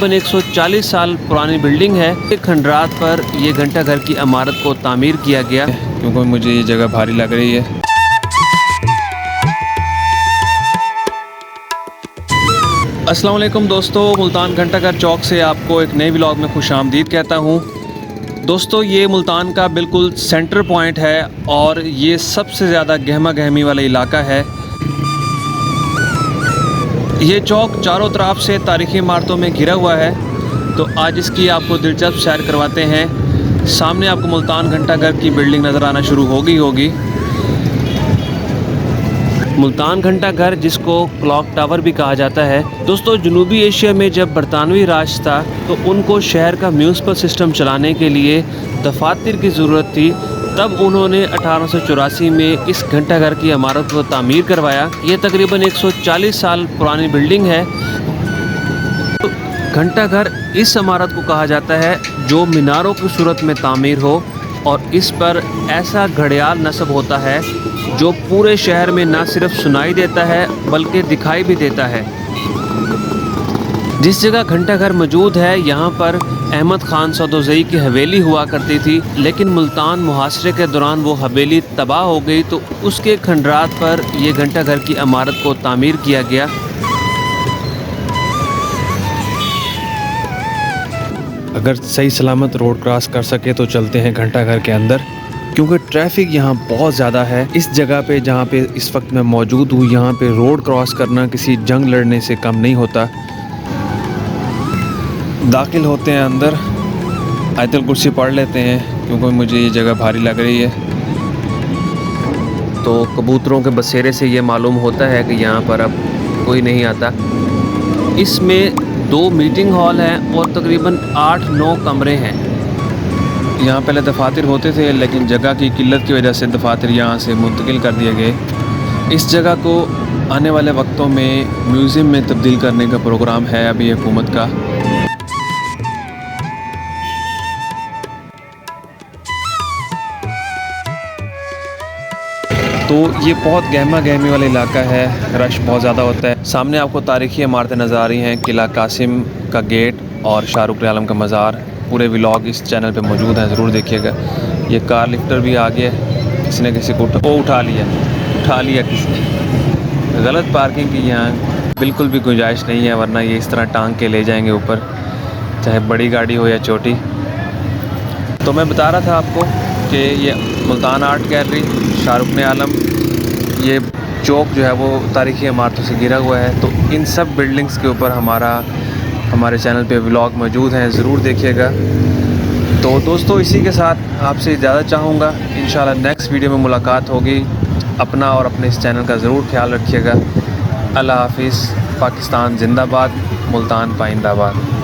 तकरीबन 140 साल पुरानी बिल्डिंग है। एक खंडरात पर ये घंटा घर की इमारत को तामीर किया गया, क्योंकि मुझे ये जगह भारी लग रही है। अस्सलाम वालेकुम दोस्तों, मुल्तान घंटा घर चौक से आपको एक नए व्लॉग में खुशामदीद कहता हूँ। दोस्तों, ये मुल्तान का बिल्कुल सेंटर पॉइंट है और ये सबसे ज़्यादा गहमा गहमी वाला इलाका है। ये चौक चारों तरफ से तारीख़ी इमारतों में घिरा हुआ है, तो आज इसकी आपको दिलचस्प सैर करवाते हैं। सामने आपको मुल्तान घंटा घर की बिल्डिंग नज़र आना शुरू होगी। मुल्तान घंटा घर, जिसको क्लॉक टावर भी कहा जाता है। दोस्तों, जनूबी एशिया में जब बरतानवी राज था तो उनको शहर का म्यूनसिपल सिस्टम चलाने के लिए दफातर की ज़रूरत थी। तब उन्होंने 1884 में इस घंटा घर की इमारत को तामीर करवाया। ये तकरीबन 140 साल पुरानी बिल्डिंग है। घंटा घर इस इमारत को कहा जाता है जो मीनारों की सूरत में तामीर हो और इस पर ऐसा घड़ियाल नस्ब होता है जो पूरे शहर में न सिर्फ सुनाई देता है बल्कि दिखाई भी देता है। जिस जगह घंटा घर मौजूद है, यहाँ पर अहमद खान सौदोज़ई की हवेली हुआ करती थी, लेकिन मुल्तान मुहासरे के दौरान वो हवेली तबाह हो गई, तो उसके खंडरात पर ये घंटा घर की इमारत को तामीर किया गया। अगर सही सलामत रोड क्रॉस कर सके तो चलते हैं घंटा घर के अंदर, क्योंकि ट्रैफिक यहाँ बहुत ज़्यादा है। इस जगह पे जहाँ पे इस वक्त मैं मौजूद हूँ, यहाँ पे रोड क्रॉस करना किसी जंग लड़ने से कम नहीं होता। दाखिल होते हैं अंदर, आयतुल कुर्सी पढ़ लेते हैं क्योंकि मुझे ये जगह भारी लग रही है। तो कबूतरों के बसेरे से ये मालूम होता है कि यहाँ पर अब कोई नहीं आता। इसमें 2 मीटिंग हॉल हैं और तकरीबन 8-9 कमरे हैं। यहाँ पहले दफातर होते थे, लेकिन जगह की किल्लत की वजह से दफातर यहाँ से मुंतकिल कर दिए गए। इस जगह को आने वाले वक्तों में म्यूज़ियम में तब्दील करने का प्रोग्राम है अभी हुकूमत का। तो ये बहुत गहमा गहमी वाला इलाका है, रश बहुत ज़्यादा होता है। सामने आपको तारीख़ी इमारतें नज़र आ रही हैं, किला कासिम का गेट और शाहरुख आलम का मज़ार। पूरे व्लॉग इस चैनल पे मौजूद हैं, ज़रूर देखिएगा। ये कार लिफ्टर भी आ गया, किसी ने किसी को उठा लिया किसी ने। गलत पार्किंग की यहाँ बिल्कुल भी गुंजाइश नहीं है, वरना ये इस तरह टांग के ले जाएंगे ऊपर, चाहे बड़ी गाड़ी हो या छोटी। तो मैं बता रहा था आपको कि ये मुल्तान आर्ट गैलरी, शाहरुख आलम, ये चौक जो है वो तारीख़ी इमारतों से घिरा हुआ है। तो इन सब बिल्डिंग्स के ऊपर हमारे चैनल पे व्लॉग मौजूद हैं, ज़रूर देखिएगा। तो दोस्तों, इसी के साथ आपसे इजाज़त चाहूँगा। इंशाल्लाह नेक्स्ट वीडियो में मुलाकात होगी। अपना और अपने इस चैनल का ज़रूर ख्याल रखिएगा। अल्लाह हाफिज़। पाकिस्तान जिंदाबाद, मुल्तान पाइंदाबाद।